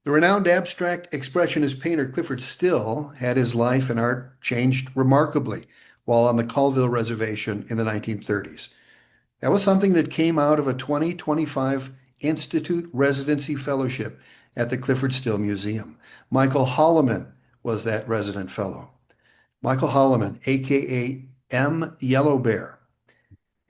The renowned abstract expressionist painter Clyfford Still had his life and art changed remarkably while on the Colville Reservation in the 1930s. That was something that came out of a 2025 Institute Residency Fellowship at the Clyfford Still Museum. Michael Holloman was that resident fellow. Michael Holloman, aka M. Yellowbear,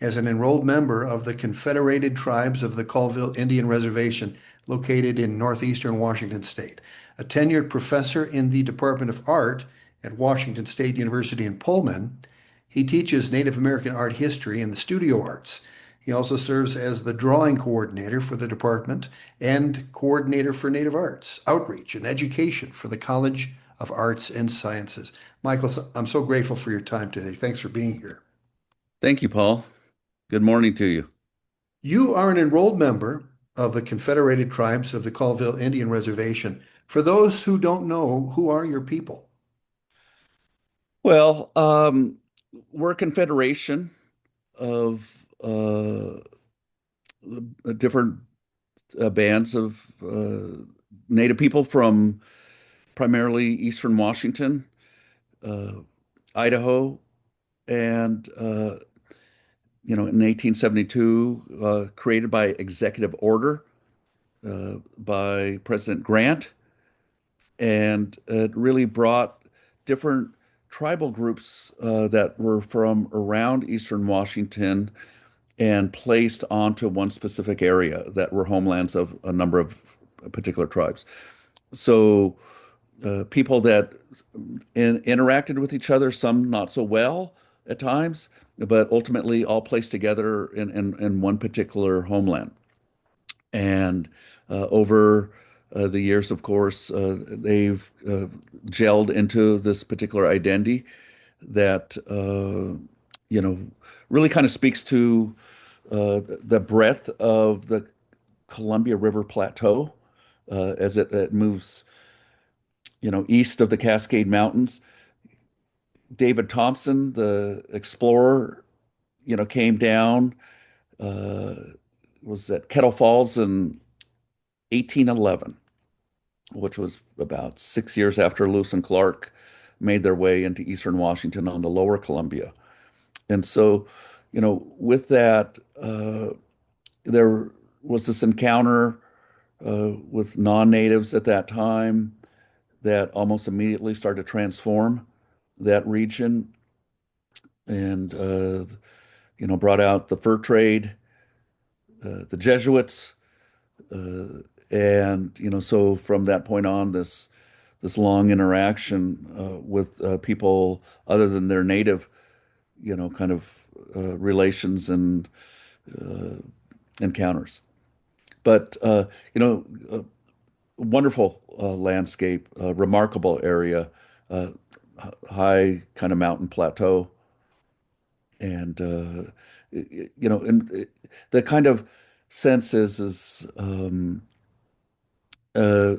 as an enrolled member of the Confederated Tribes of the Colville Indian Reservation located in Northeastern Washington State, a tenured professor in the Department of Art at Washington State University in Pullman. He teaches Native American art history and the studio arts. He also serves as the drawing coordinator for the department and coordinator for Native Arts, outreach, and education for the College of Arts and Sciences. Michael, I'm so grateful for your time today. Thanks for being here. Thank you, Paul. Good morning to you. You are an enrolled member of the Confederated Tribes of the Colville Indian Reservation. For those who don't know, who are your people? Well, we're a confederation of different bands of Native people from primarily Eastern Washington, uh, Idaho, and in 1872, created by executive order by President Grant, and it really brought different tribal groups that were from around Eastern Washington and placed onto one specific area that were homelands of a number of particular tribes. So people that interacted with each other, some not so well at times, but ultimately all placed together in one particular homeland. And over the years, of course, they've gelled into this particular identity that, really kind of speaks to the breadth of the Columbia River Plateau as it moves, east of the Cascade Mountains. David Thompson, the explorer, came down, uh, was at Kettle Falls in 1811, which was about 6 years after Lewis and Clark made their way into Eastern Washington on the lower Columbia. And so, with that, there was this encounter with non-natives at that time that almost immediately started to transform that region and, brought out the fur trade, the Jesuits, uh, and so from that point on, this long interaction with people other than their native, kind of relations and uh, encounters. But wonderful landscape, remarkable area, uh, high kind of mountain plateau, and and the kind of sense is uh,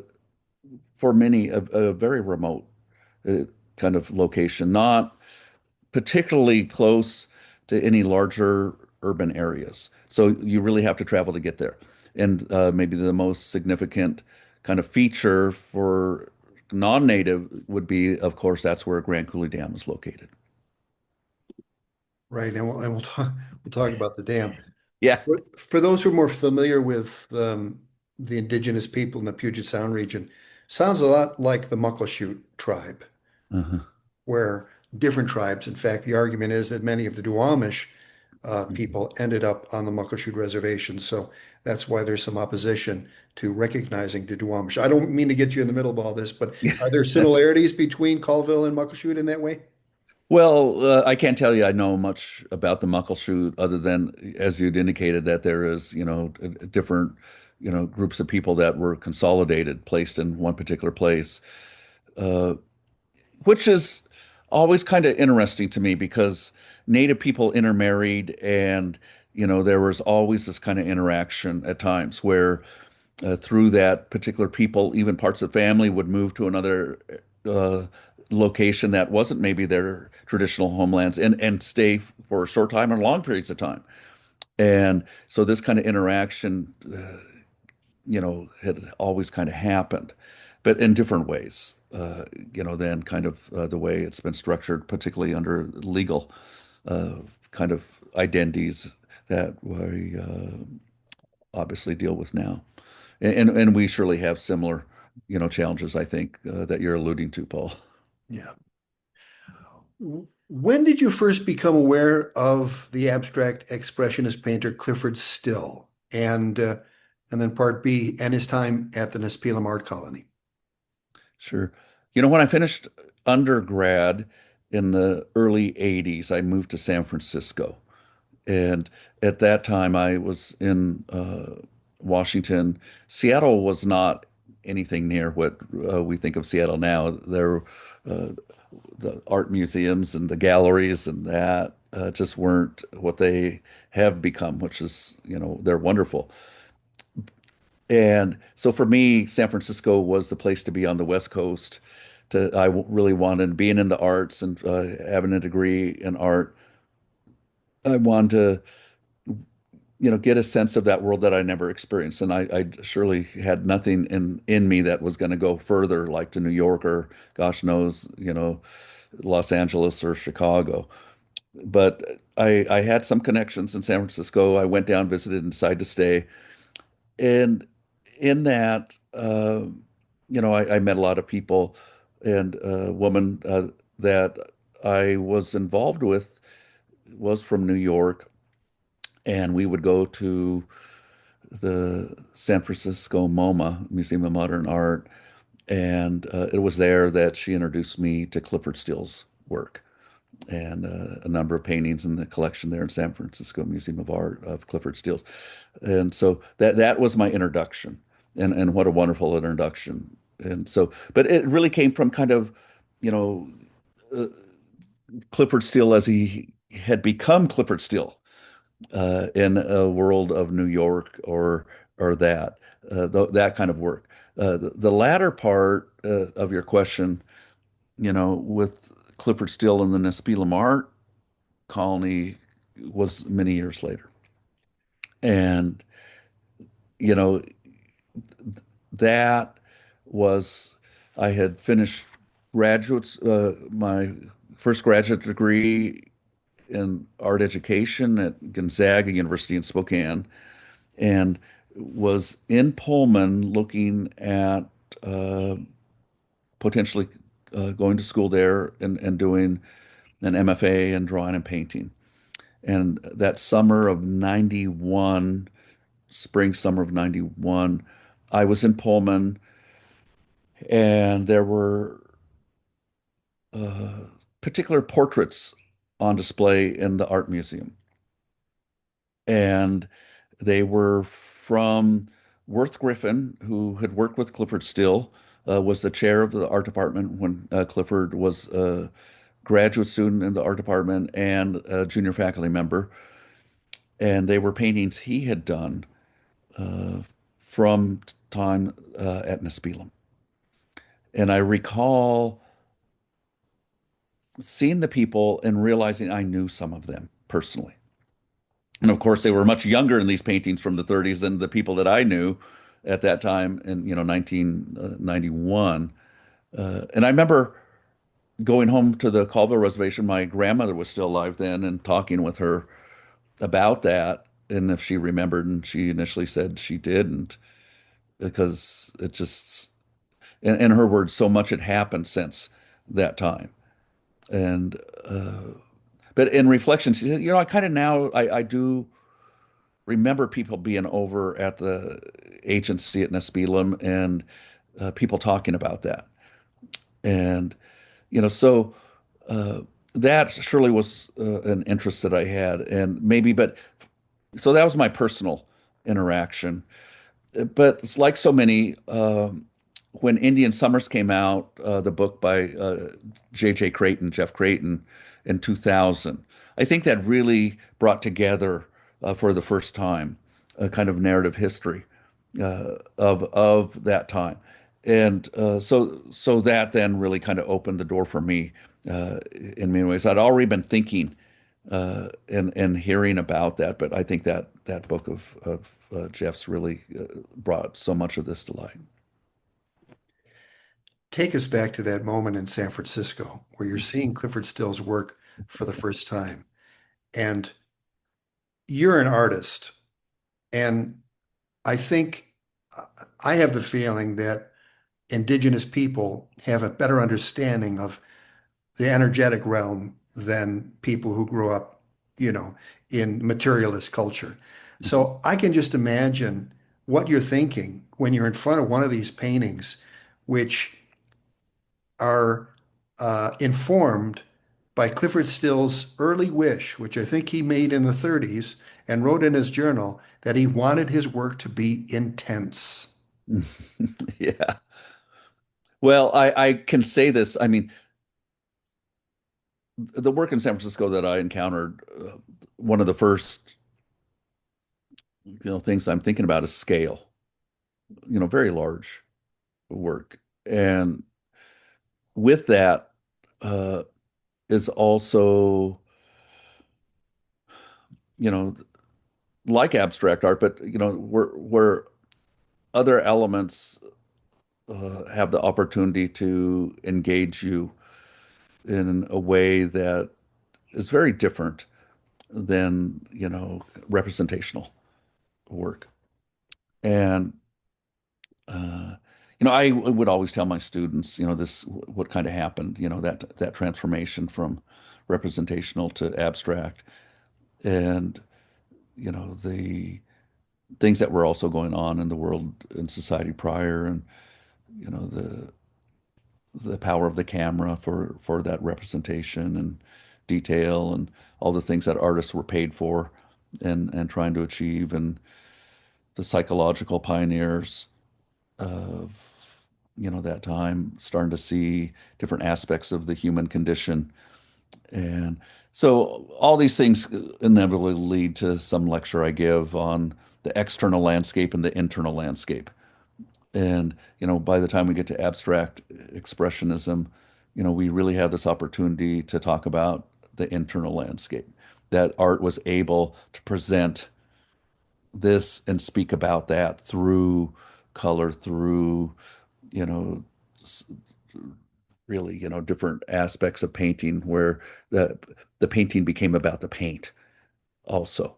for many a very remote kind of location, not particularly close to any larger urban areas. So you really have to travel to get there. And maybe the most significant kind of feature for non-native would be, of course, that's where Grand Coulee Dam is located. Right, and we'll talk about the dam. Yeah. For those who are more familiar with the indigenous people in the Puget Sound region, sounds a lot like the Muckleshoot tribe, Uh-huh. where different tribes, in fact, the argument is that many of the Duwamish Mhm. people ended up on the Muckleshoot Reservation. So that's why there's some opposition to recognizing the Duwamish. I don't mean to get you in the middle of all this, but are there similarities between Colville and Muckleshoot in that way? Well, I can't tell you I know much about the Muckleshoot other than, as you'd indicated, that there is, different, groups of people that were consolidated, placed in one particular place, uh, which is always kind of interesting to me because Native people intermarried and, there was always this kind of interaction at times where through that particular people, even parts of family would move to another uh, location that wasn't maybe their traditional homelands and stay for a short time or long periods of time. And so this kind of interaction had always kind of happened, but in different ways, than kind of the way it's been structured, particularly under legal uh, kind of identities that we obviously deal with now. And we surely have similar, challenges, I think, that you're alluding to, Paul. Yeah. When did you first become aware of the abstract expressionist painter Clyfford Still? And then part B, and his time at the Nespelem Art Colony. Sure. When I finished undergrad in the early 80s, I moved to San Francisco. And at that time, I was in Washington. Seattle was not anything near what we think of Seattle now. There, uh, the art museums and the galleries and that just weren't what they have become, which is, they're wonderful. And so for me, San Francisco was the place to be on the West Coast. Really wanted being in the arts and having a degree in art. I wanted to get a sense of that world that I never experienced. And I surely had nothing in me that was going to go further, like to New York or gosh knows, Los Angeles or Chicago. But I had some connections in San Francisco. I went down, visited, and decided to stay. And in that, I met a lot of people, and a woman that I was involved with was from New York, and we would go to the San Francisco MoMA, Museum of Modern Art, and it was there that she introduced me to Clyfford Still's work and a number of paintings in the collection there in San Francisco Museum of Art of Clyfford Still's. And so that was my introduction, and what a wonderful introduction. And so, but it really came from kind of, you know, uh, Clyfford Still as he had become Clyfford Still in a world of New York or that kind of work. The latter part of your question, with Clyfford Still and the Nespelem Art Colony was many years later. And, you know, that was, I had finished my first graduate degree in art education at Gonzaga University in Spokane, and was in Pullman looking at uh, potentially going to school there and doing an MFA in drawing and painting. And that summer of 91, spring summer of 91, I was in Pullman, and there were uh, particular portraits on display in the art museum. And they were from Worth Griffin, who had worked with Clyfford Still, was the chair of the art department when Clyfford was a graduate student in the art department and a junior faculty member. And they were paintings he had done uh, from time at Nespelem. And I recall seeing the people and realizing I knew some of them personally. And of course, they were much younger in these paintings from the 30s than the people that I knew at that time in 1991. And I remember going home to the Colville Reservation. My grandmother was still alive then, and talking with her about that, and if she remembered. And she initially said she didn't, because it just, in her words, so much had happened since that time. And but in reflection, she said, I kind of now I do remember people being over at the agency at Nespelem, and people talking about that. And, so uh, that surely was an interest that I had. And maybe, but so that was my personal interaction. But it's like so many, when Indian Summers came out, the book by J.J. Creighton, Jeff Creighton, in 2000, I think that really brought together for the first time a kind of narrative history of that time. And so that then really kind of opened the door for me in many ways. I'd already been thinking and hearing about that, but I think that book of Jeff's really brought so much of this to light. Take us back to that moment in San Francisco where you're seeing Clifford Still's work for the first time. And you're an artist. And I think I have the feeling that indigenous people have a better understanding of the energetic realm than people who grew up, in materialist culture. So I can just imagine what you're thinking when you're in front of one of these paintings, which are informed by Clifford Still's early wish, which I think he made in the 30s and wrote in his journal that he wanted his work to be intense. Yeah. Well, I can say this. I mean, the work in San Francisco that I encountered, one of the first, things I'm thinking about is scale, very large work. And with that, uh, is also, you know, like abstract art, but, where other elements, have the opportunity to engage you in a way that is very different than, representational work. And uh, I would always tell my students, this what kind of happened, that transformation from representational to abstract, and the things that were also going on in the world and society prior, and the power of the camera for that representation and detail and all the things that artists were paid for and trying to achieve, and the psychological pioneers of that time starting to see different aspects of the human condition. And so all these things inevitably lead to some lecture I give on the external landscape and the internal landscape. And, by the time we get to abstract expressionism, we really have this opportunity to talk about the internal landscape, that art was able to present this and speak about that through color, through, you know, s- really, different aspects of painting where the painting became about the paint also,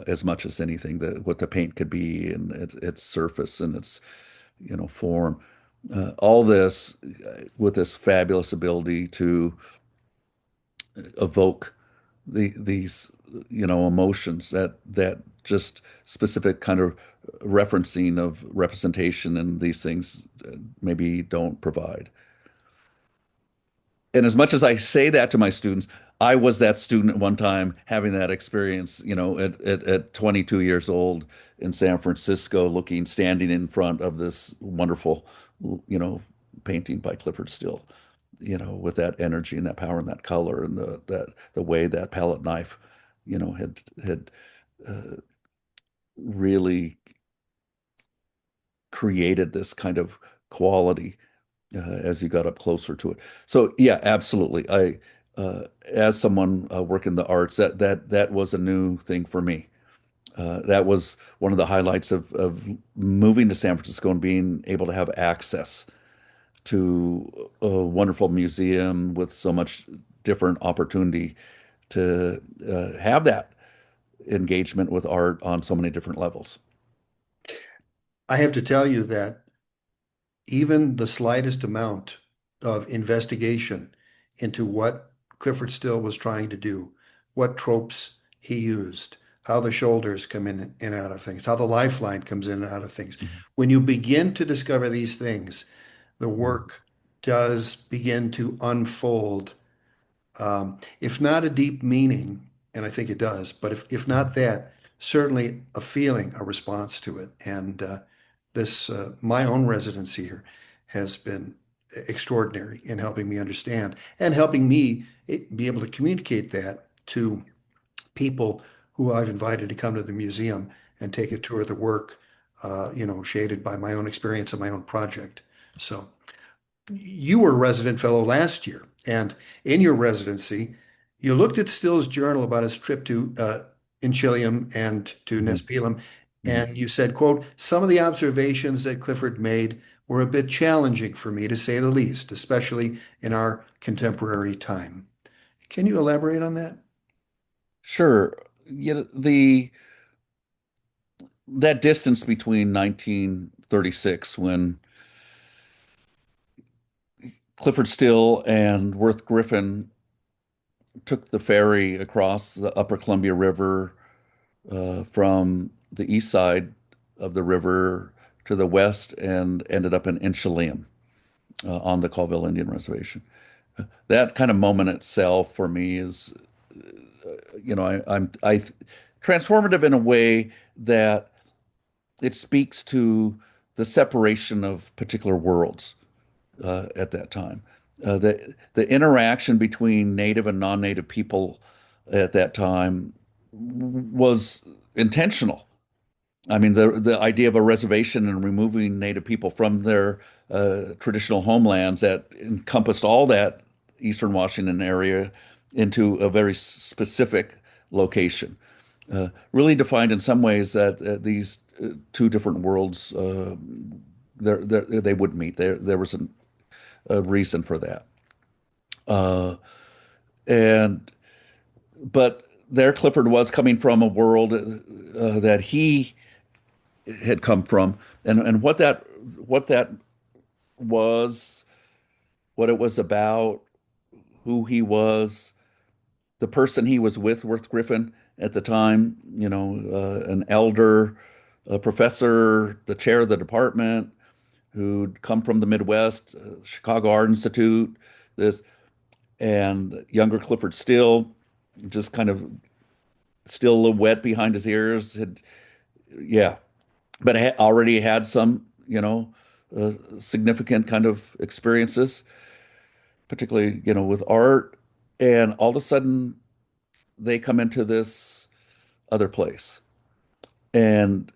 as much as anything, what the paint could be and its surface and its, form. All this with this fabulous ability to evoke these emotions that just specific kind of referencing of representation and these things maybe don't provide. And as much as I say that to my students, I was that student at one time having that experience, at 22 years old in San Francisco, standing in front of this wonderful, you know, painting by Clifford Still, with that energy and that power and that color and the way that palette knife, had uh, really created this kind of quality as you got up closer to it. So yeah, absolutely. As someone working the arts, that was a new thing for me. That was one of the highlights of moving to San Francisco and being able to have access to a wonderful museum with so much different opportunity to have that engagement with art on so many different levels. I have to tell you that even the slightest amount of investigation into what Clifford Still was trying to do, what tropes he used, how the shoulders come in and out of things, how the lifeline comes in and out of things. When you begin to discover these things, the work does begin to unfold. If not a deep meaning, and I think it does, but if not that, certainly a feeling, a response to it. And my own residency here has been extraordinary in helping me understand and helping me be able to communicate that to people who I've invited to come to the museum and take a tour of the work, shaded by my own experience and my own project. So you were a resident fellow last year, and in your residency, you looked at Still's journal about his trip to Inchilium and to Mhm. Nespelem. Mhm. And you said, quote, some of the observations that Clifford made were a bit challenging for me, to say the least, especially in our contemporary time. Can you elaborate on that? Sure. The that distance between 1936 when Clifford Still and Worth Griffin took the ferry across the Upper Columbia River from the east side of the river to the west and ended up in Nespelem on the Colville Indian Reservation. That kind of moment itself for me is, I'm transformative in a way that it speaks to the separation of particular worlds at that time. The interaction between native and non-native people at that time was intentional. I mean, the idea of a reservation and removing native people from their traditional homelands that encompassed all that Eastern Washington area into a very specific location. Really defined in some ways that these two different worlds they would meet. There was a reason for that. Uh, and but there, Clifford was coming from a world that he had come from, and what that was, what it was about, who he was, the person he was with, Worth Griffin at the time, an elder, a professor, the chair of the department, who'd come from the Midwest, Chicago Art Institute, this, and younger Clifford Still, just kind of still a little wet behind his ears, yeah, but already had some, significant kind of experiences, particularly, with art. And all of a sudden, they come into this other place. And,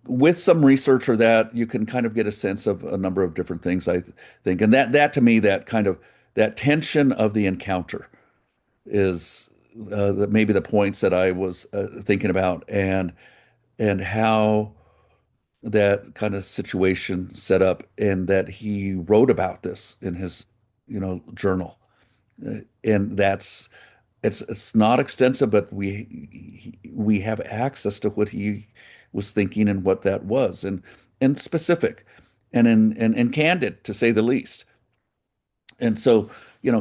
with some research or that, you can kind of get a sense of a number of different things, I think. And that to me, that kind of that tension of the encounter is maybe the points that I was thinking about, and how that kind of situation set up, and that he wrote about this in his, journal. And it's not extensive, but we have access to what he was thinking and what that was, and specific, and candid, to say the least. And so, in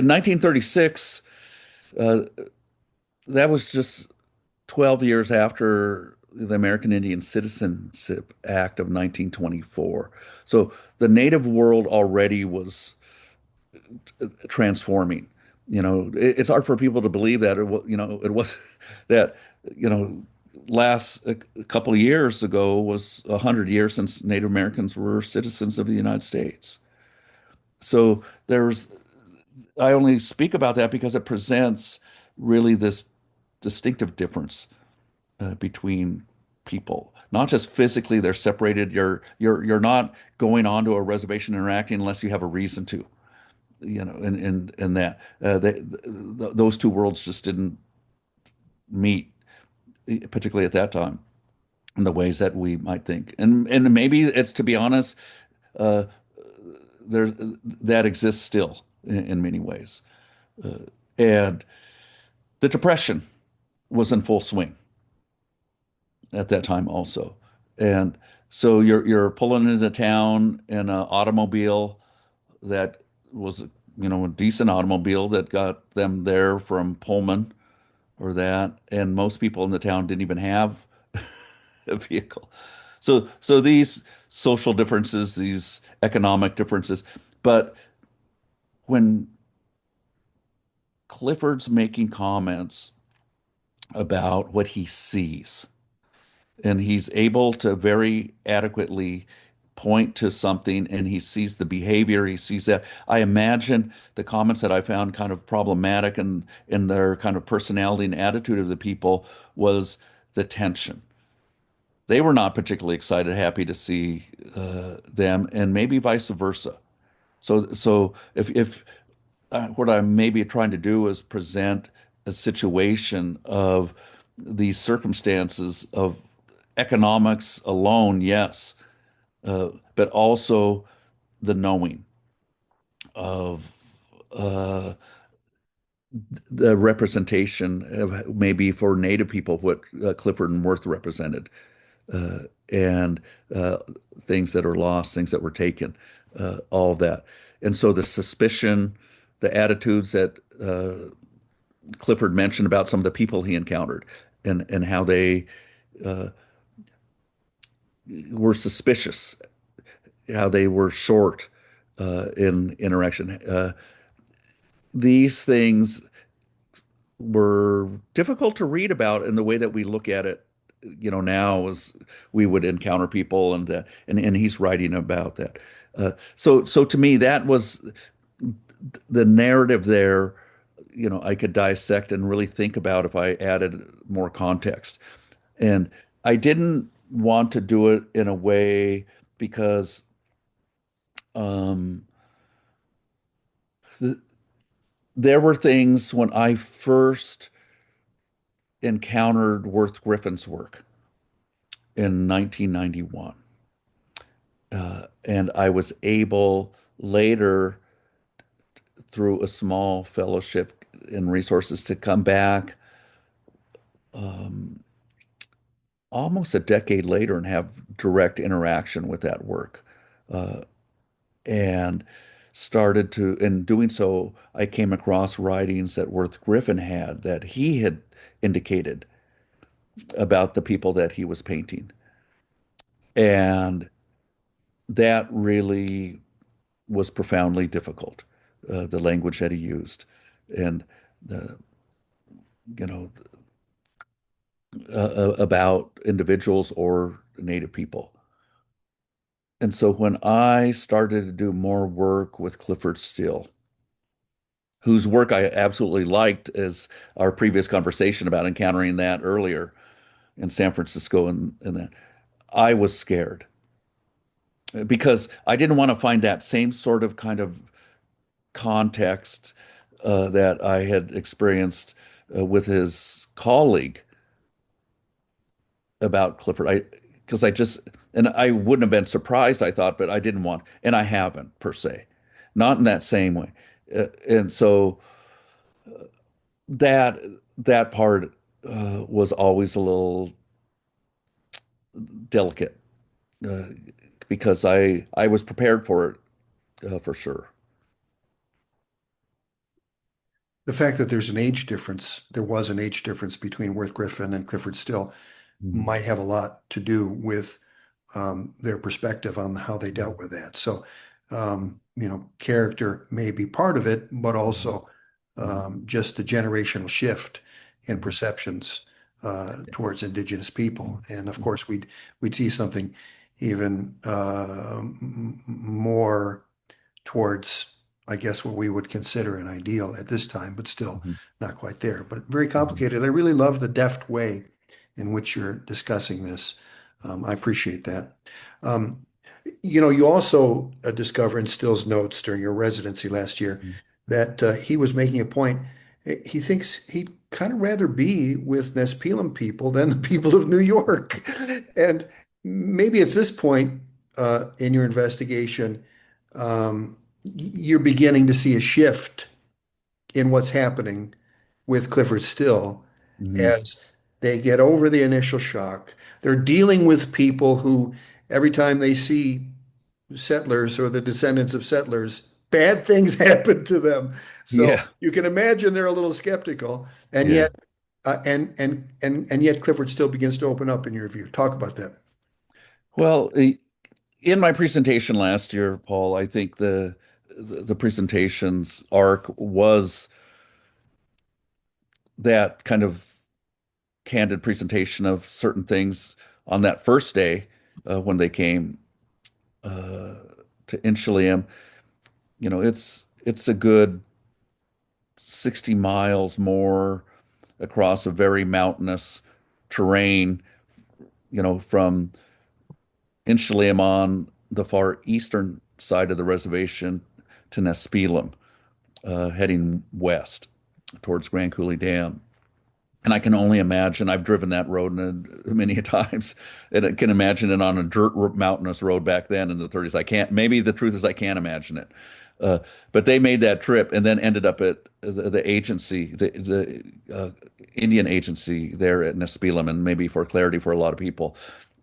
1936, uh, that was just 12 years after the American Indian Citizenship Act of 1924. So the native world already was transforming. It's hard for people to believe that it was that, you know, last a couple of years ago was 100 years since Native Americans were citizens of the United States. So I only speak about that because it presents really this distinctive difference between people. Not just physically, they're separated. You're not going onto a reservation interacting unless you have a reason to. And that those two worlds just didn't meet, particularly at that time, in the ways that we might think. And maybe it's, to be honest, uh, there that exists still in many ways. And the Depression was in full swing at that time also. And so you're pulling into town in an automobile that was, a decent automobile that got them there from Pullman or that, and most people in the town didn't even have a vehicle. So these social differences, these economic differences, but when Clifford's making comments about what he sees, and he's able to very adequately point to something, and he sees the behavior, he sees that. I imagine the comments that I found kind of problematic and in their kind of personality and attitude of the people was the tension. They were not particularly excited, happy to see them, and maybe vice versa. So if what I'm maybe trying to do is present a situation of these circumstances of economics alone, yes, but also the knowing of uh, the representation of maybe for Native people what Clifford and Worth represented, and uh, things that are lost, things that were taken, all of that. And so the suspicion, the attitudes that Clifford mentioned about some of the people he encountered and how they uh, were suspicious, how they were short in interaction. These things were difficult to read about in the way that we look at it, now as we would encounter people and he's writing about that. So to me, that was the narrative there, I could dissect and really think about if I added more context. And I didn't want to do it in a way because um, th there were things when I first encountered Worth Griffin's work in 1991. And I was able later, through a small fellowship and resources, to come back um, almost a decade later and have direct interaction with that work. Uh, and started to, in doing so, I came across writings that Worth Griffin had that he had indicated about the people that he was painting. And that really was profoundly difficult, the language that he used, and the, you know, about individuals or Native people. And so when I started to do more work with Clyfford Still, whose work I absolutely liked, as our previous conversation about encountering that earlier in San Francisco and that, I was scared because I didn't want to find that same sort of kind of context that I had experienced with his colleague about Clifford. Because I just, and I wouldn't have been surprised, I thought, but I didn't want, and I haven't per se, not in that same way. And so that that part was always a little delicate uh, because I was prepared for it for sure. The fact that there was an age difference between Worth Griffin and Clifford Still Mhm. might have a lot to do with their perspective on how they dealt with that. So, character may be part of it, but Mhm. also Mhm. just the generational shift in Mhm. perceptions towards indigenous people. Mhm. And of Mhm. course, we'd see something even more towards, I guess, what we would consider an ideal at this time, but still Mhm. not quite there. But very Mhm. complicated. I really love the deft way in which you're discussing this. I appreciate that. Um, you also discover in Still's notes during your residency last year Mhm. that he was making a point. He thinks he'd kind of rather be with Nespelem people than the people of New York. And maybe it's this point in your investigation, you're beginning to see a shift in what's happening with Clifford Still Mhm. as they get over the initial shock. They're dealing with people who, every time they see settlers or the descendants of settlers, bad things happen to them. So Yeah, you can imagine they're a little skeptical, and yeah. yet, and yet Clifford Still begins to open up in your view. Talk about that. Well, in my presentation last year, Paul, I think the presentation's arc was that kind of candid presentation of certain things on that first day when they came uh, to Inchlium. It's a good 60 miles more across a very mountainous terrain, from Inchlium on the far eastern side of the reservation to Nespelem, heading west towards Grand Coulee Dam. And I can only imagine, I've driven that road many a times, and I can imagine it on a mountainous road back then in the 30s. I can't, maybe the truth is I can't imagine it. Uh, but they made that trip and then ended up at the agency, the Indian agency there at Nespelem. And maybe for clarity for a lot of people,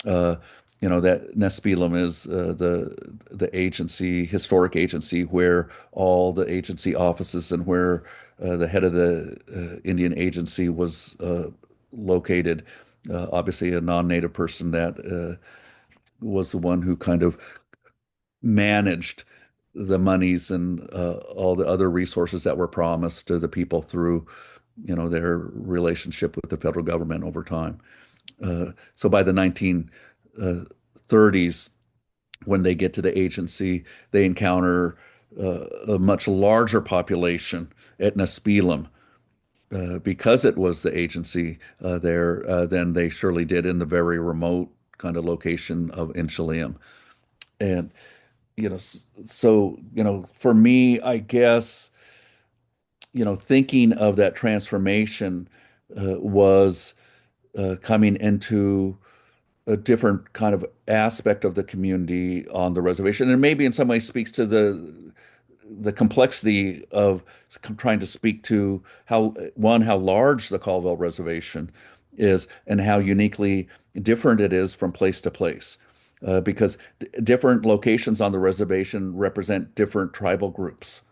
uh, that Nespelem is the agency, historic agency, where all the agency offices and where the head of the Indian agency was located. Obviously, a non-native person that was the one who kind of managed the monies and all the other resources that were promised to the people through, their relationship with the federal government over time. So by the 1930s, when they get to the agency, they encounter a much larger population at Nespelem because it was the agency there than they surely did in the very remote kind of location of in Chilean. And so for me, I guess thinking of that transformation was coming into a different kind of aspect of the community on the reservation, and maybe in some ways speaks to the complexity of trying to speak to how large the Colville Reservation is and how uniquely different it is from place to place. Because different locations on the reservation represent different tribal groups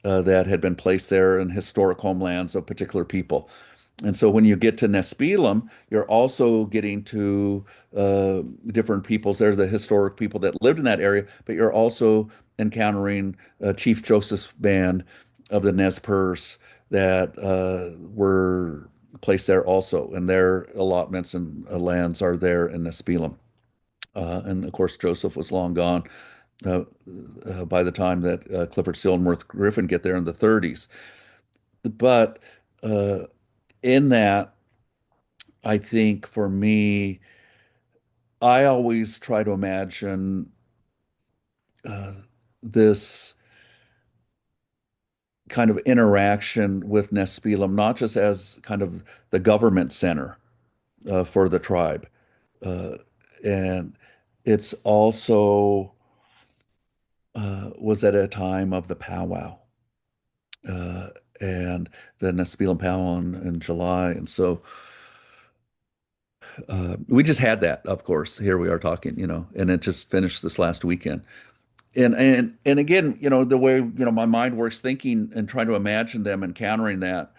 that had been placed there in historic homelands of particular people. And so when you get to Nespelem, you're also getting to different peoples. They're the historic people that lived in that area, but you're also encountering Chief Joseph's band of the Nez Perce that were placed there also, and their allotments and lands are there in Nespelem. And of course, Joseph was long gone uh, by the time that Clyfford Still and Worth Griffin get there in the 30s. But uh, in that, I think for me, I always try to imagine uh, this kind of interaction with Nespelem, not just as kind of the government center for the tribe. Uh, and it's also was at a time of the powwow uh, and the Nespelem powwow in July. And so we just had that, of course. Here we are talking, and it just finished this last weekend. And again, the way, my mind works thinking and trying to imagine them encountering that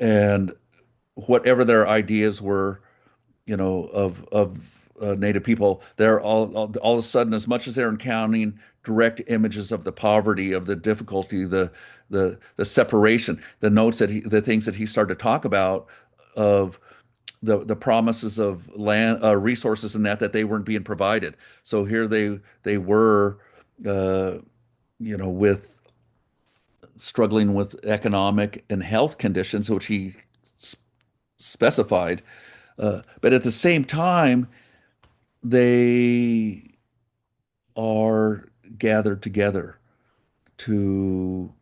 and whatever their ideas were, of Native people, they're all of a sudden, as much as they're encountering direct images of the poverty, of the difficulty, the separation, the things that he started to talk about of the promises of land resources and that they weren't being provided. So here they were, uh, with struggling with economic and health conditions, which he specified. But at the same time, they are gathered together to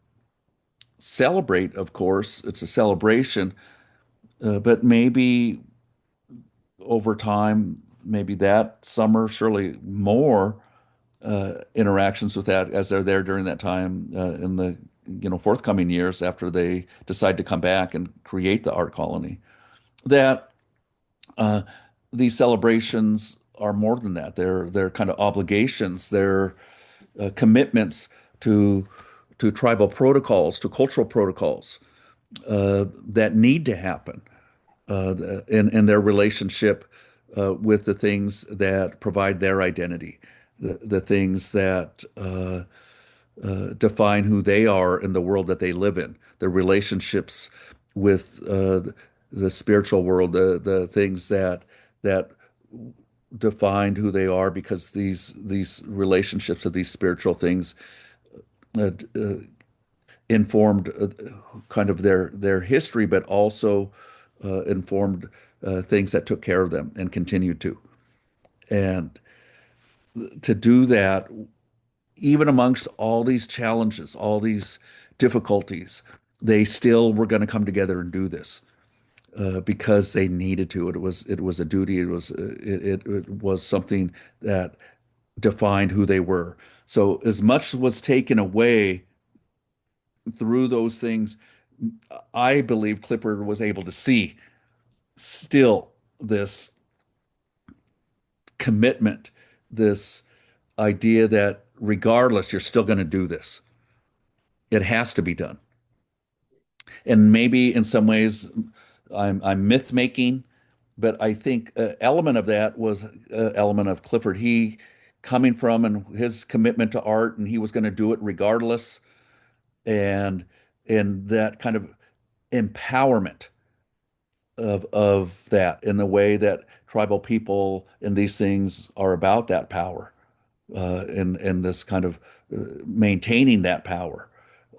celebrate. Of course, it's a celebration, but maybe over time, maybe that summer, surely more interactions with that as they're there during that time in the forthcoming years after they decide to come back and create the art colony. That uh, these celebrations are more than that. They're kind of obligations. They're commitments to tribal protocols, to cultural protocols that need to happen in their relationship with the things that provide their identity, the things that define who they are in the world that they live in, their relationships with the spiritual world, the things that defined who they are, because these relationships of these spiritual things uh, uh, informed kind of their history, but also informed things that took care of them and continued to. And to do that, even amongst all these challenges, all these difficulties, they still were going to come together and do this. because they needed to. It was a duty. It was something that defined who they were. So as much was taken away through those things, I believe Clifford was able to see still this commitment, this idea that regardless, you're still going to do this. It has to be done. And maybe in some ways, I'm myth making, but I think an element of that was an element of Clifford. He coming from and his commitment to art, and he was going to do it regardless, and that kind of empowerment of that in the way that tribal people in these things are about that power, and this kind of maintaining that power.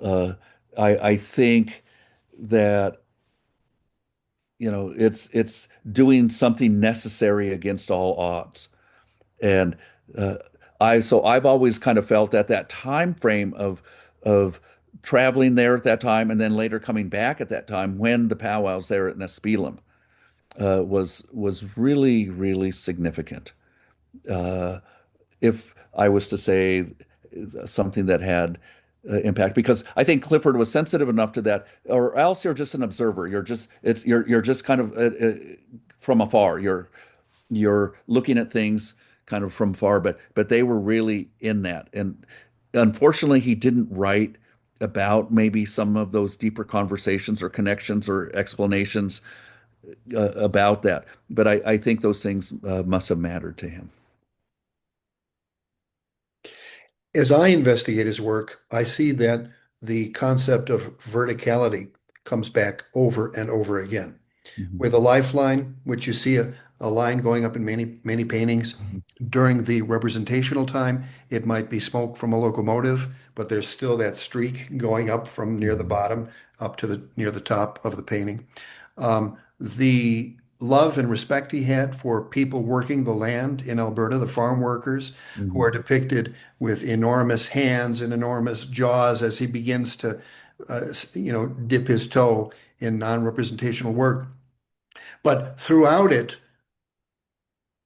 Uh, I think that it's doing something necessary against all odds. And uh, I've always kind of felt that that time frame of traveling there at that time and then later coming back at that time when the powwows there at Nespelem was really, really significant. Uh, if I was to say something that had impact, because I think Clifford was sensitive enough to that, or else you're just an observer. You're just kind of from afar. You're looking at things kind of from far, but they were really in that. And unfortunately, he didn't write about maybe some of those deeper conversations or connections or explanations about that. But I think those things must have mattered to him. As I investigate his work, I see that the concept of verticality comes back over and over again. Mhm. With a lifeline, which you see a line going up in many, many paintings. Mhm. During the representational time, it might be smoke from a locomotive, but there's still that streak going up from near the Mhm. bottom up to the near the top of the painting. The love and respect he had for people working the land in Alberta, the farm workers, who Mhm. are depicted with enormous hands and enormous jaws as he begins to, dip his toe in non-representational work. But throughout it,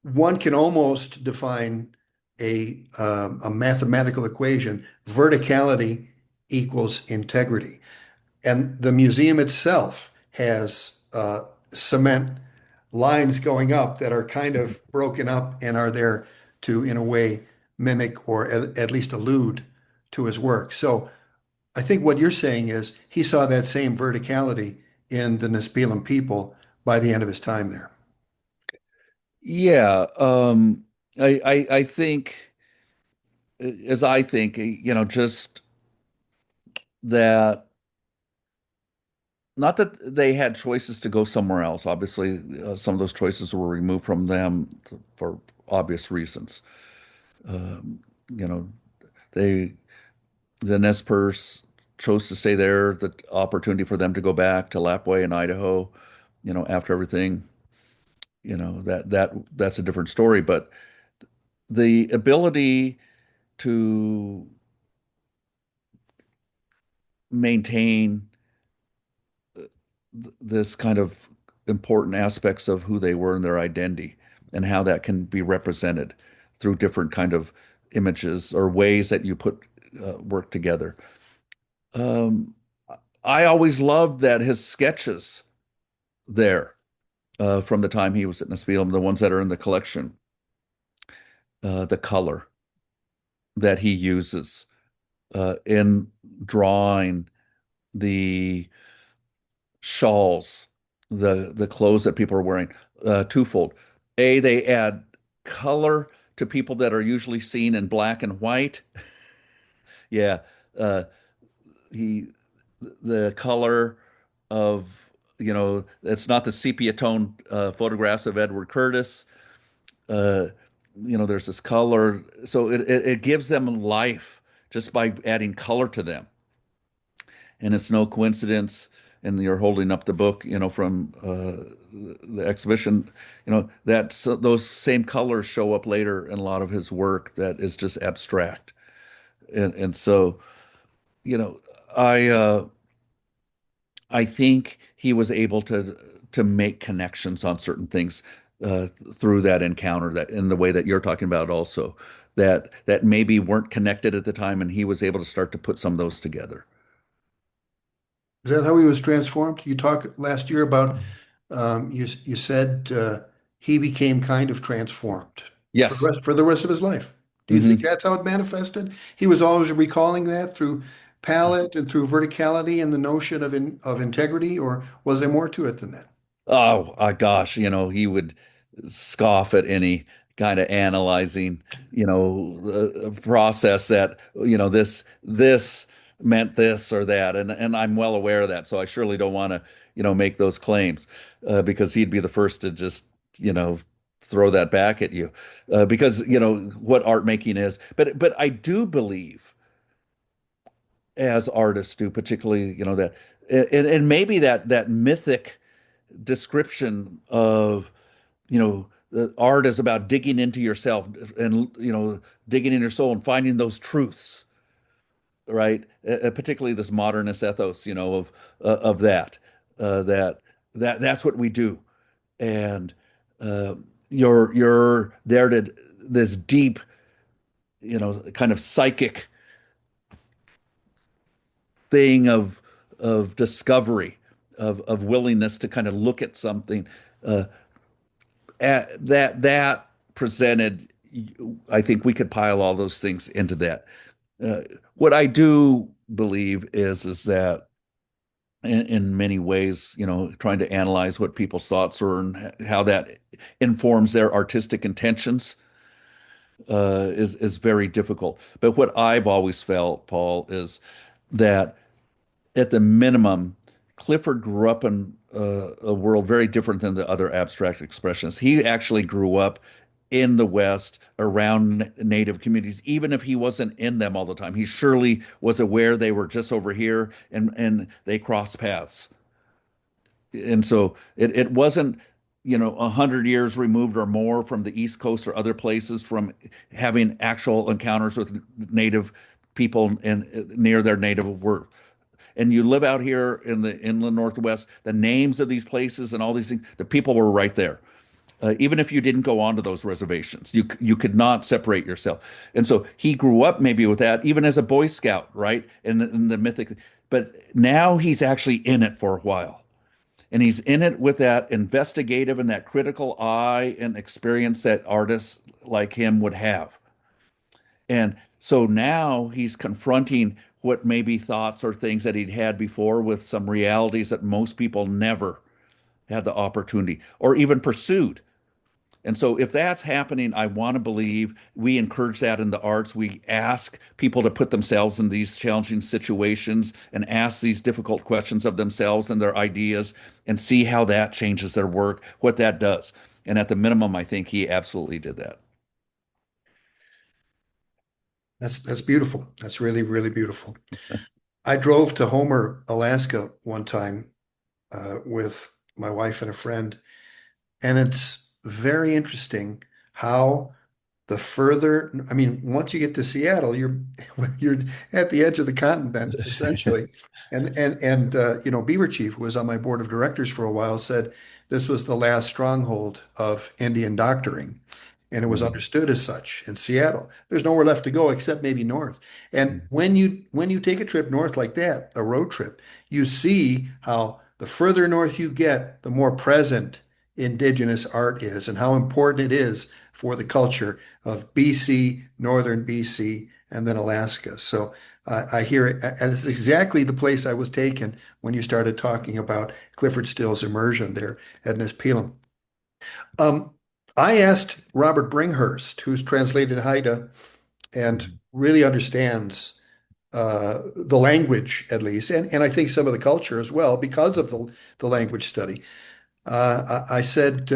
one can almost define a mathematical equation. Verticality equals integrity. And the museum itself has cement lines going up that are kind of broken up and are there to, in a way, mimic or at least allude to his work. So I think what you're saying is he saw that same verticality in the Nespelem people by the end of his time there. Yeah, I think, as I think, just that, not that they had choices to go somewhere else. Obviously, some of those choices were removed from them for obvious reasons. Um, you know, they the Nez chose to stay there. The opportunity for them to go back to Lapwai in Idaho, after everything, that's a different story. But the ability to maintain this kind of important aspects of who they were and their identity and how that can be represented through different kind of images or ways that you put work together. Um, I always loved that his sketches there from the time he was at Nespelem, the ones that are in the collection, the color that he uses in drawing the shawls, the clothes that people are wearing, twofold. A, they add color to people that are usually seen in black and white. Yeah, uh, he the color of it's not the sepia tone photographs of Edward Curtis. Uh, there's this color, so it gives them life just by adding color to them. And it's no coincidence, and you're holding up the book, from the exhibition, that so those same colors show up later in a lot of his work that is just abstract. And so, you know, I uh, I think he was able to to make connections on certain things through that encounter, that in the way that you're talking about also, that maybe weren't connected at the time, and he was able to start to put some of those together. Is that how he was transformed? You talked last year about you said he became kind of transformed Yes. for the rest of his life. Do you think Hmm. that's how it manifested? He was always recalling that through palate and through verticality and the notion of integrity, or was there more to it than that? Oh, gosh, he would scoff at any kind of analyzing, process that, this meant this or that, and I'm well aware of that. So I surely don't want to, make those claims, because he'd be the first to just, you know, throw that back at you, because what art making is. But I do believe, as artists do, particularly, that, and maybe that mythic description of, the art is about digging into yourself and, digging in your soul and finding those truths, right? Particularly this modernist ethos, of that that's what we do. And uh, you're there to this deep, kind of psychic thing of discovery, of willingness to kind of look at something, uh, that presented. I think we could pile all those things into that. Uh, what I do believe is that in many ways, trying to analyze what people's thoughts are and how that informs their artistic intentions, is very difficult. But what I've always felt, Paul, is that at the minimum, Clifford grew up in a world very different than the other abstract expressionists. He actually grew up in the West around Native communities, even if he wasn't in them all the time. He surely was aware they were just over here, and they crossed paths. And so it wasn't, 100 years removed or more from the East Coast or other places from having actual encounters with Native people and near their native world. And you live out here in the inland Northwest, the names of these places and all these things, the people were right there. Even if you didn't go onto those reservations, you could not separate yourself. And so he grew up maybe with that, even as a Boy Scout, right? In the mythic, but now he's actually in it for a while. And he's in it with that investigative and that critical eye and experience that artists like him would have. And so now he's confronting what maybe thoughts or things that he'd had before with some realities that most people never had the opportunity or even pursued. And so if that's happening, I want to believe we encourage that in the arts. We ask people to put themselves in these challenging situations and ask these difficult questions of themselves and their ideas and see how that changes their work, what that does. And at the minimum, I think he absolutely did that. That's beautiful. That's really, really beautiful. I drove to Homer, Alaska one time with my wife and a friend, and it's very interesting how the further, I mean, once you get to Seattle, you're at the edge of the continent essentially. And Beaver Chief, who was on my board of directors for a while, said this was the last stronghold of Indian doctoring, and it was Mhm. understood as such in Seattle. There's nowhere left to go except maybe north. And when you take a trip north like that, a road trip, you see how the further north you get, the more present indigenous art is and how important it is for the culture of BC, northern BC, and then Alaska. So I hear it, and it's exactly the place I was taken when you started talking about Clyfford Still's immersion there at Nespelem. Um, I asked Robert Bringhurst, who's translated Haida and Mhm. really understands the language at least, and I think some of the culture as well because of the language study. I said,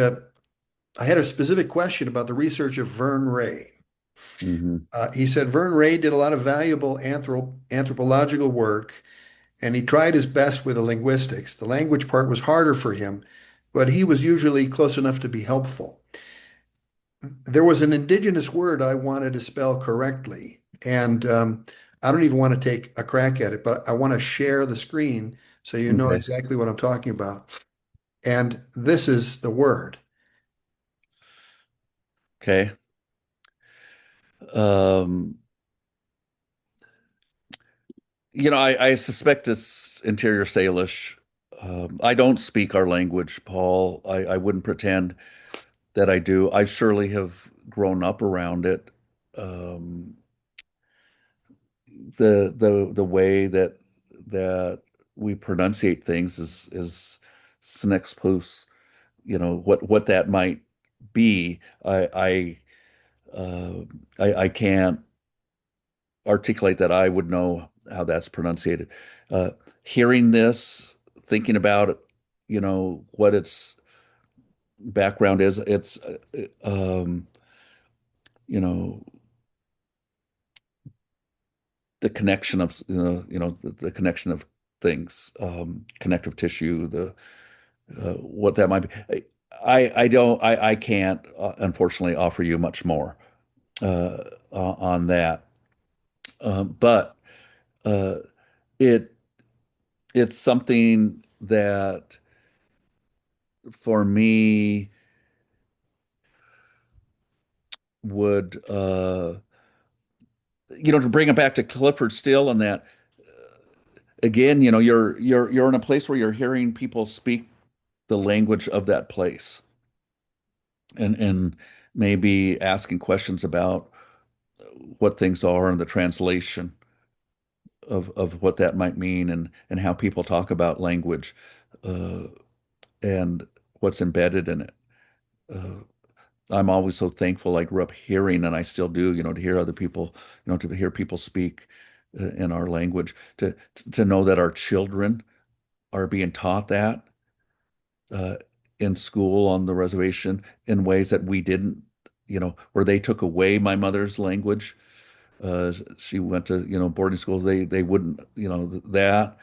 I had a specific question about the research of Vern Ray. Mhm. He said Vern Ray did a lot of valuable anthropological work, and he tried his best with the linguistics. The language part was harder for him, but he was usually close enough to be helpful. There was an indigenous word I wanted to spell correctly, and I don't even want to take a crack at it, but I want to share the screen so you know Okay. exactly what I'm talking about. And this is the word. Okay. Um, I suspect it's interior Salish. I don't speak our language, Paul. I wouldn't pretend that I do. I surely have grown up around it. Um, the way that we pronunciate things is Snexpus, what that might be. Uh, I can't articulate that. I would know how that's pronunciated. Uh, Hearing this, thinking about, what its background is, it's, you know, the connection of, the connection of things, connective tissue, what that might be. I can't, unfortunately, offer you much more on that. But uh, it it's something that for me would to bring it back to Clyfford Still and that again, you're in a place where you're hearing people speak the language of that place and maybe asking questions about what things are and the translation of what that might mean and how people talk about language uh, and what's embedded in it. Uh, I'm always so thankful I grew up hearing, and I still do, to hear other people, to hear people speak in our language, to know that our children are being taught that uh, in school on the reservation in ways that we didn't, where they took away my mother's language. She went to, boarding school. They wouldn't, that,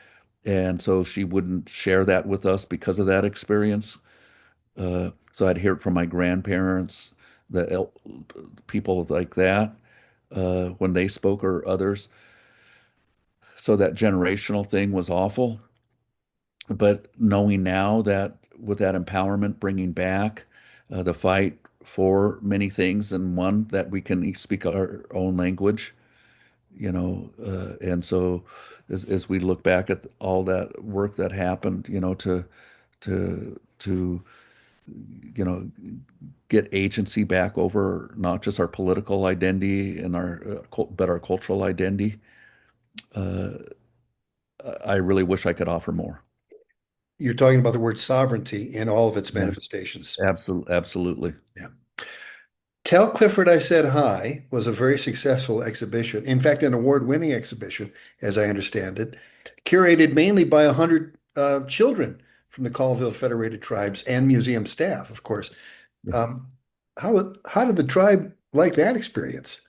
and so she wouldn't share that with us because of that experience. So I'd hear it from my grandparents, the people like that when they spoke or others. So that generational thing was awful. But knowing now that with that empowerment bringing back the fight for many things, and one that we can each speak our own language, and so as we look back at all that work that happened, to you know get agency back over not just our political identity and but our cultural identity. Uh, I really wish I could offer more. You're talking about the word sovereignty in all of its Yeah, manifestations. absolutely. Yeah. Tell Clifford I Said Hi was a very successful exhibition. In fact, an award-winning exhibition, as I understand it, curated mainly by 100 children from the Colville Federated Tribes and museum staff, of course. Um, how did the tribe like that experience?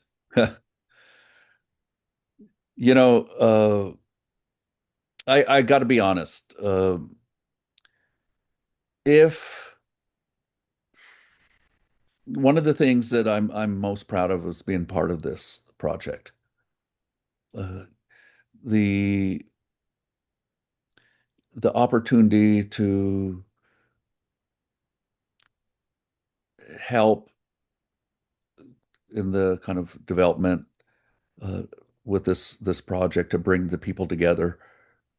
You know, I got to be honest. If one of the things that I'm most proud of is being part of this project. Uh, the the opportunity to help in the kind of development uh, with this project to bring the people together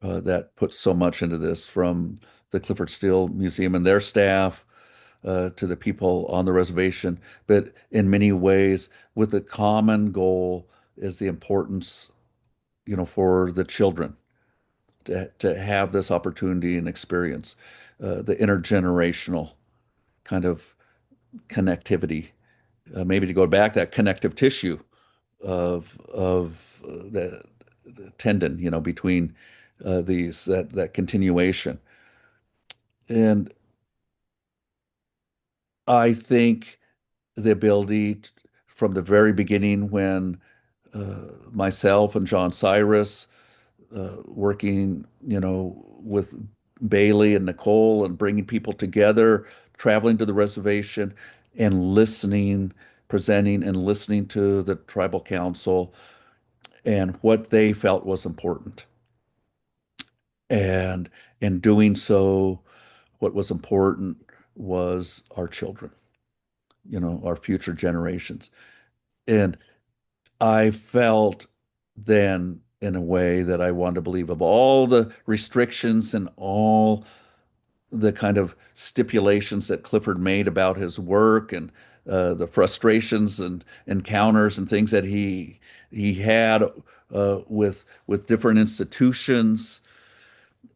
that put so much into this, from the Clyfford Still Museum and their staff to the people on the reservation, but in many ways with the common goal is the importance, for the children to have this opportunity and experience, the intergenerational kind of connectivity, maybe to go back that connective tissue of the tendon, between these that continuation. And I think the ability from the very beginning when myself and John Cyrus working, with Bailey and Nicole and bringing people together, traveling to the reservation and listening, presenting and listening to the tribal council and what they felt was important. And in doing so, what was important was our children, our future generations. And I felt then in a way that I wanted to believe of all the restrictions and all the kind of stipulations that Clifford made about his work and the frustrations and encounters and things that he had with different institutions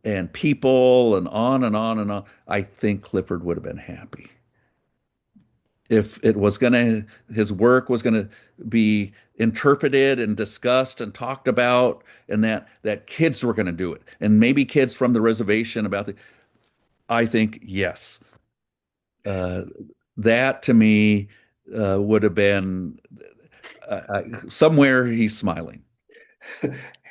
and people and on and on and on. I think Clifford would have been happy if it was going to his work was going to be interpreted and discussed and talked about, and that kids were going to do it, and maybe kids from the reservation about the. I think yes. Uh, that to me would have been somewhere he's smiling.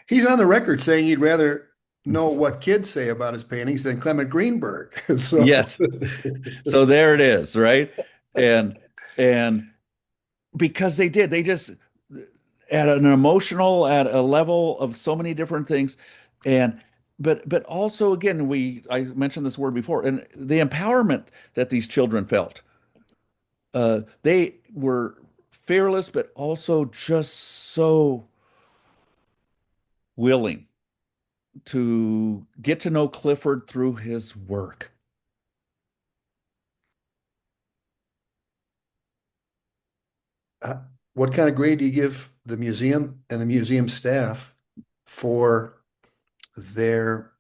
He's on the record saying he'd rather know what kids say about his paintings than Clement Greenberg. So Yes. So there it is, right? And and because they just at an emotional, at a level of so many different things, and but also again, I mentioned this word before, and the empowerment that these children felt. They were fearless, but also just so willing to get to know Clifford through his work. Uh, what kind of grade do you give the museum and the museum staff for their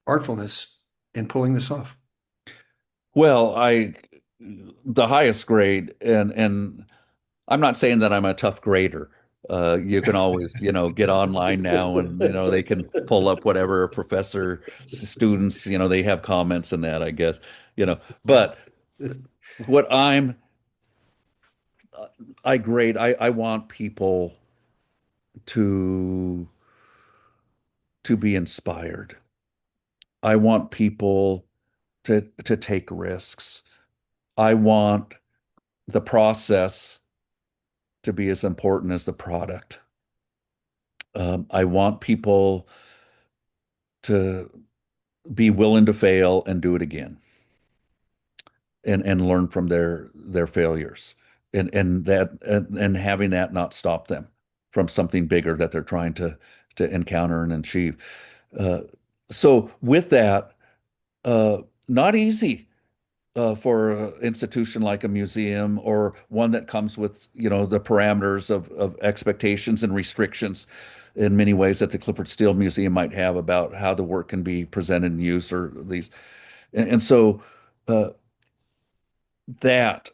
artfulness in pulling this off? Well, the highest grade, and I'm not saying that I'm a tough grader. You can always, get online now and, they can pull up whatever professor, students, they have comments in that, I guess, but what I grade, I want people to, to be inspired. I want people to take risks. I want the process to be as important as the product. I want people to be willing to fail and do it again and learn from their failures and having that not stop them from something bigger that they're trying to encounter and achieve. Uh, so with that, uh, not easy for an institution like a museum or one that comes with, the parameters of expectations and restrictions in many ways that the Clyfford Still Museum might have about how the work can be presented and used or these. And so uh, that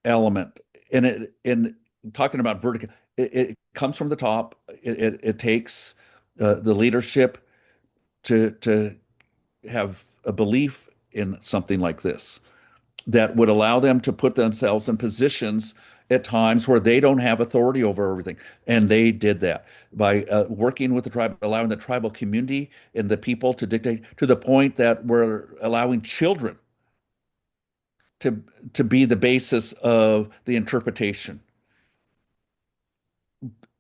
element in talking about vertical, it comes from the top. It takes the leadership to have a belief in something like this that would allow them to put themselves in positions at times where they don't have authority over everything. And they did that by working with the tribe, allowing the tribal community and the people to dictate to the point that we're allowing children to to be the basis of the interpretation.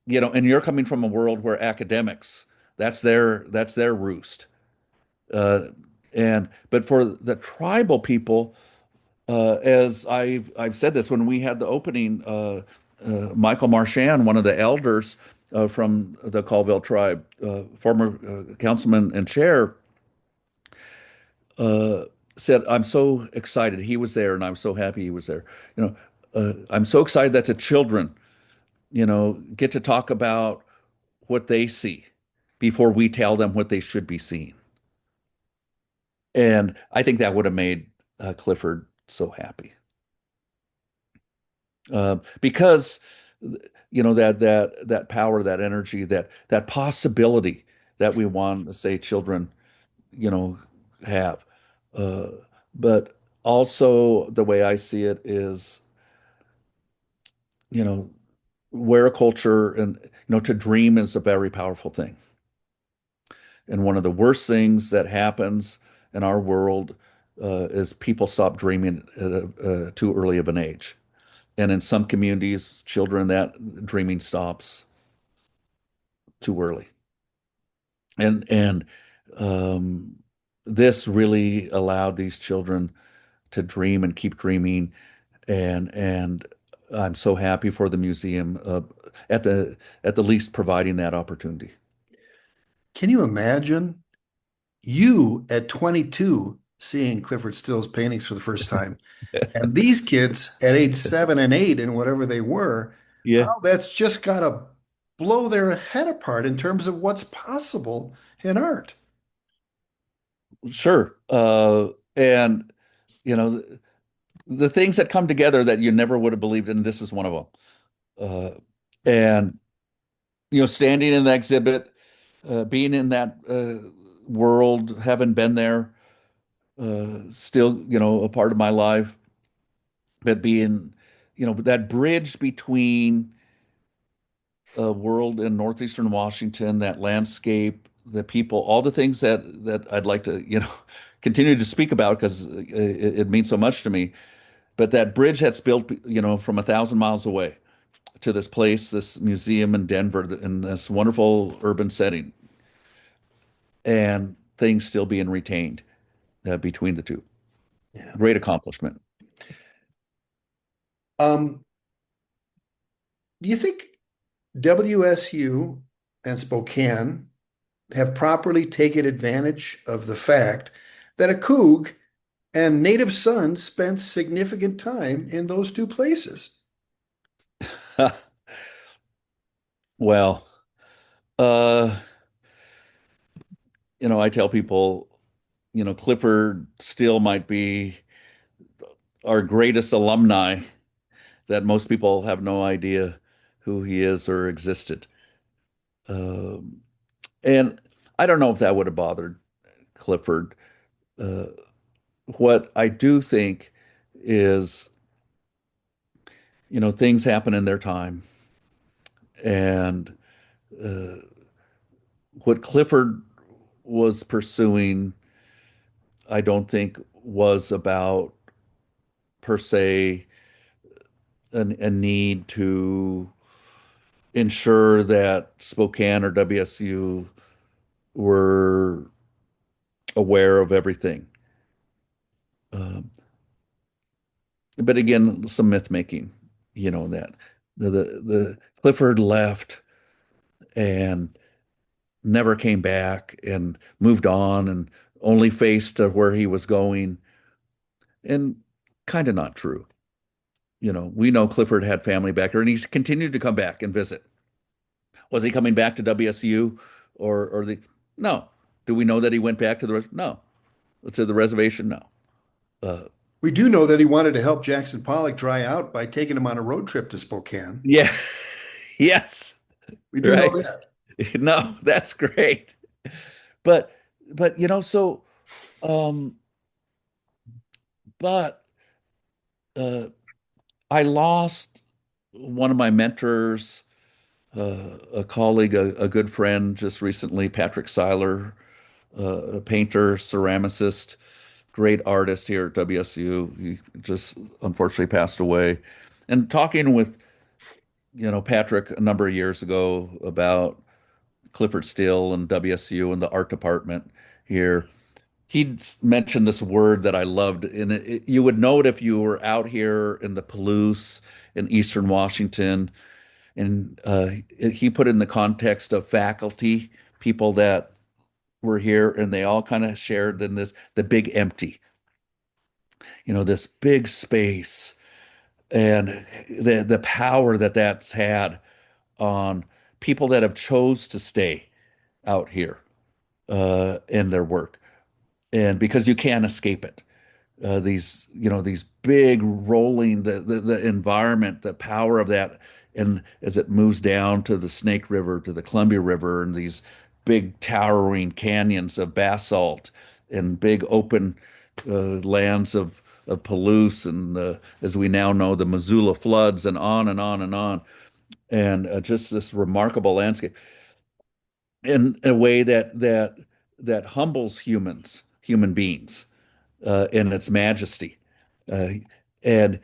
And you're coming from a world where academics, that's their roost. Uh, and but for the tribal people, as I've said this when we had the opening, Michael Marchand, one of the elders from the Colville tribe, former councilman and chair, uh, said, "I'm so excited he was there, and I'm so happy he was there. I'm so excited that the children, get to talk about what they see before we tell them what they should be seeing." And I think that would have made Clifford so happy. Because that power, that energy, that possibility that we want to say children, you know, have. Uh, but also the way I see it is, you know, where a culture and to dream is a very powerful thing. And one of the worst things that happens in our world is people stop dreaming at too early of an age. And in some communities, children, that dreaming stops too early. And um, this really allowed these children to dream and keep dreaming. And I'm so happy for the museum at the least providing that opportunity. Can you imagine you at 22 seeing Clifford Still's paintings for the first time? And these kids at age 7 and 8 and whatever they were, Yeah, how that's just got to blow their head apart in terms of what's possible in art. sure. And you know, the things that come together that you never would have believed, and this is one of them. And standing in the exhibit, being in that world, having been there, still, a part of my life, but being, that bridge between a world in northeastern Washington, that landscape, the people, all the things that I'd like to, continue to speak about because it means so much to me. But that bridge that's built, from 1,000 miles away to this place, this museum in Denver, in this wonderful urban setting, and things still being retained between the two. Yeah. Great accomplishment. Um, do you think WSU and Spokane have properly taken advantage of the fact that a Coug and native sons spent significant time in those two places? Well, uh, I tell people, Clifford Still might be our greatest alumni that most people have no idea who he is or existed. Um, and I don't know if that would have bothered Clifford. Uh, what I do think is, things happen in their time. And uh, what Clifford was pursuing, I don't think was about per se a need to ensure that Spokane or WSU were aware of everything. Um, but again, some myth making, that the Clifford left and never came back and moved on and only faced where he was going, and kind of not true. We know Clifford had family back there and he's continued to come back and visit. Was he coming back to WSU or the no? Do we know that he went back to no, to the reservation? No. Uh, We do know that he wanted to help Jackson Pollock dry out by taking him on a road trip to Spokane. yeah. Yes. We do know Right. that. No, that's great. But so um but uh I lost one of my mentors, a colleague, a good friend just recently, Patrick Seiler, a painter, ceramicist, great artist here at WSU. He just unfortunately passed away. And talking with, Patrick a number of years ago about Clyfford Still and WSU and the art department here, he mentioned this word that I loved, and you would know it if you were out here in the Palouse in Eastern Washington. And he put it in the context of faculty, people that were here, and they all kind of shared in the big empty, this big space and the power that that's had on people that have chose to stay out here in their work, and because you can't escape it. These big rolling the environment, the power of that, and as it moves down to the Snake River, to the Columbia River, and these big towering canyons of basalt and big open lands of Palouse, and as we now know, the Missoula floods, and on and on and on, and just this remarkable landscape in a way that humbles human beings in its majesty. Uh, and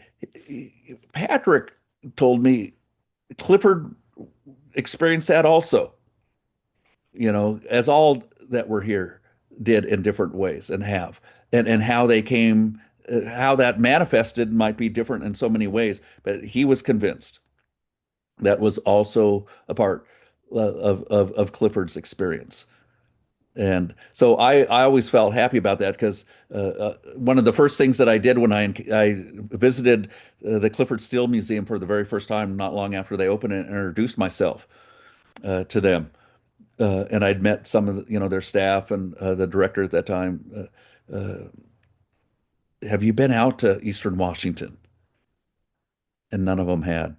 Patrick told me Clifford experienced that also, as all that were here did in different ways and have, and how they came. how that manifested might be different in so many ways, but he was convinced that was also a part of Clifford's experience. And so I always felt happy about that because one of the first things that I did when I visited the Clyfford Still Museum for the very first time, not long after they opened it, and introduced myself to them. And I'd met some of their staff and the director at that time. Have you been out to Eastern Washington? And none of them had.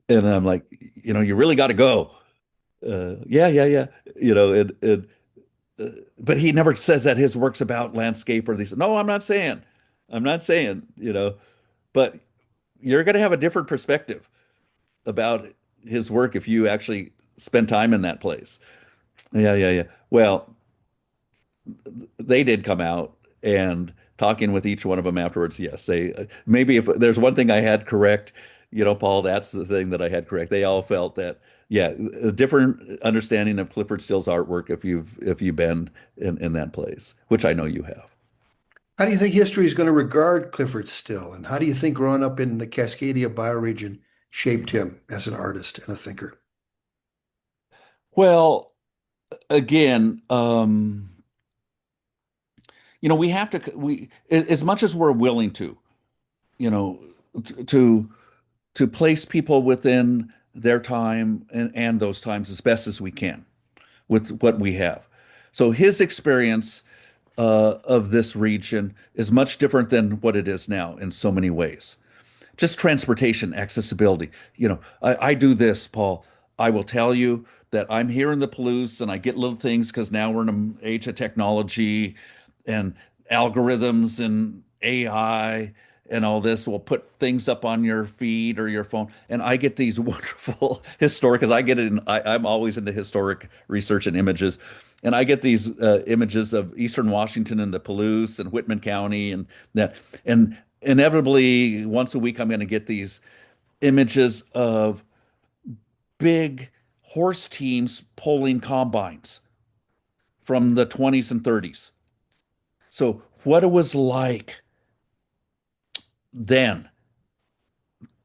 And I'm like, you really got to go. Yeah, yeah, yeah. But he never says that his work's about landscape or these. No, I'm not saying, but you're going to have a different perspective about his work if you actually spend time in that place. Yeah, yeah, yeah. Well, they did come out and talking with each one of them afterwards. Yes, they maybe if there's one thing I had correct, Paul, that's the thing that I had correct. They all felt that, yeah, a different understanding of Clifford Still's artwork if you've been in that place, which I know you have. How do you think history is going to regard Clifford Still? And how do you think growing up in the Cascadia bioregion shaped him as an artist and a thinker? Well, again, we have to as much as we're willing to, you know, to place people within their time and those times as best as we can with what we have. So his experience of this region is much different than what it is now in so many ways. Just transportation accessibility. I do this, Paul. I will tell you that I'm here in the Palouse and I get little things because now we're in an age of technology and algorithms and AI and all this will put things up on your feed or your phone. And I get these wonderful historic, because I get it I'm always into historic research and images. And I get these images of Eastern Washington and the Palouse and Whitman County and that. And inevitably, once a week, I'm going to get these images of big horse teams pulling combines from the 20s and 30s. So, what it was like then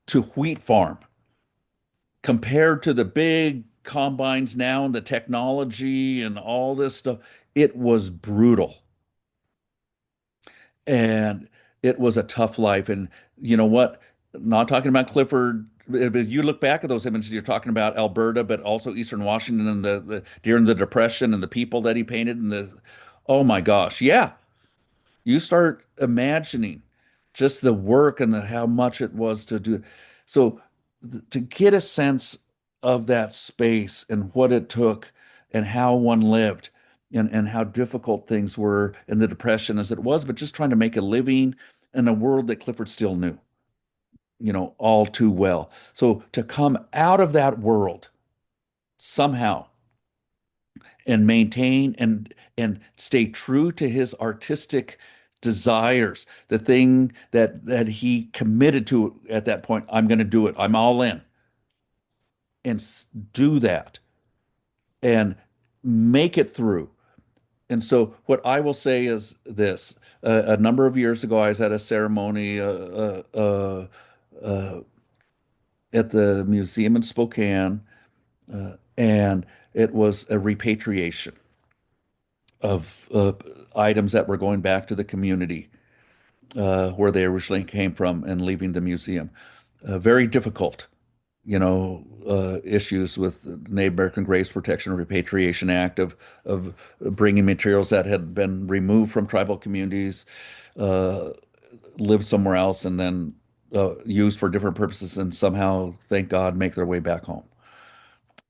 to wheat farm compared to the big combines now and the technology and all this stuff, it was brutal. And it was a tough life. And you know what? Not talking about Clifford. But you look back at those images, you're talking about Alberta, but also Eastern Washington and the during the Depression and the people that he painted and oh my gosh. Yeah. You start imagining just the work and how much it was to do. So to get a sense of that space and what it took and how one lived and how difficult things were in the Depression as it was, but just trying to make a living in a world that Clifford still knew, all too well. So to come out of that world somehow and maintain and stay true to his artistic desires, the thing that he committed to at that point. I'm going to do it. I'm all in, and do that and make it through. And so, what I will say is this: a number of years ago, I was at a ceremony uh, at the museum in Spokane, and it was a repatriation of items that were going back to the community where they originally came from and leaving the museum. Very difficult, issues with the Native American Graves Protection and Repatriation Act of bringing materials that had been removed from tribal communities, uh, lived somewhere else, and then used for different purposes, and somehow, thank God, make their way back home.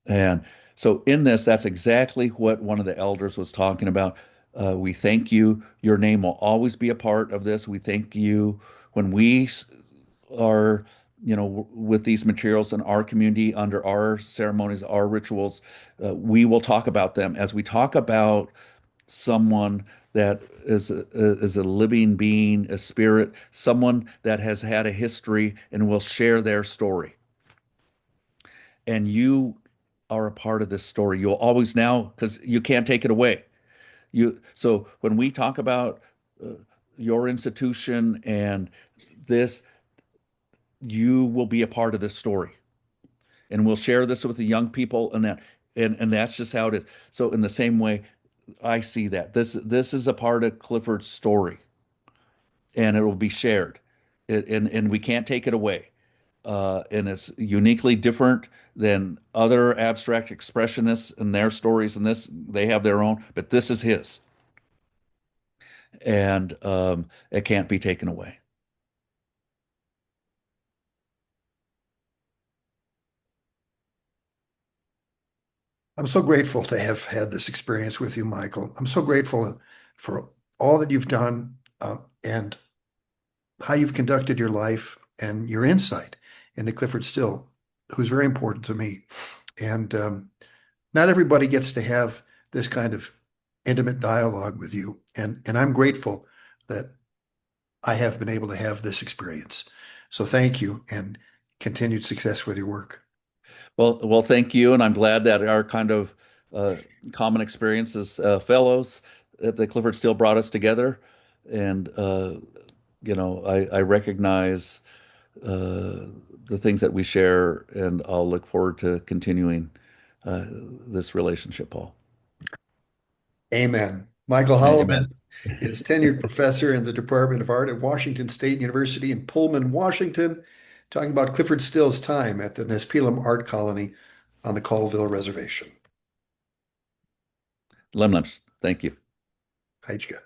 And so, in this, that's exactly what one of the elders was talking about. We thank you. Your name will always be a part of this. We thank you when we are, with these materials in our community, under our ceremonies, our rituals. We will talk about them as we talk about someone that is a living being, a spirit, someone that has had a history and will share their story. And you are a part of this story. You'll always now, because you can't take it away. So when we talk about your institution and this, you will be a part of this story. And we'll share this with the young people and that's just how it is. So in the same way, I see that. This is a part of Clifford's story and it will be shared. And we can't take it away. And it's uniquely different than other abstract expressionists and their stories and this they have their own, but this is his. And it can't be taken away. I'm so grateful to have had this experience with you, Michael. I'm so grateful for all that you've done and how you've conducted your life and your insight into Clifford Still, who's very important to me. And not everybody gets to have this kind of intimate dialogue with you. And I'm grateful that I have been able to have this experience. So thank you and continued success with your work. Well, thank you, and I'm glad that our kind of uh, common experiences, fellows at the Clifford Still brought us together, and I recognize uh, the things that we share, and I'll look forward to continuing this relationship, Paul. Amen. Michael Amen. Holloman is tenured professor in the Department of Art at Washington State University in Pullman, Washington, talking about Clifford Still's time at the Nespelem Art Colony on the Colville Reservation. Lemlems, thank you. Hajka.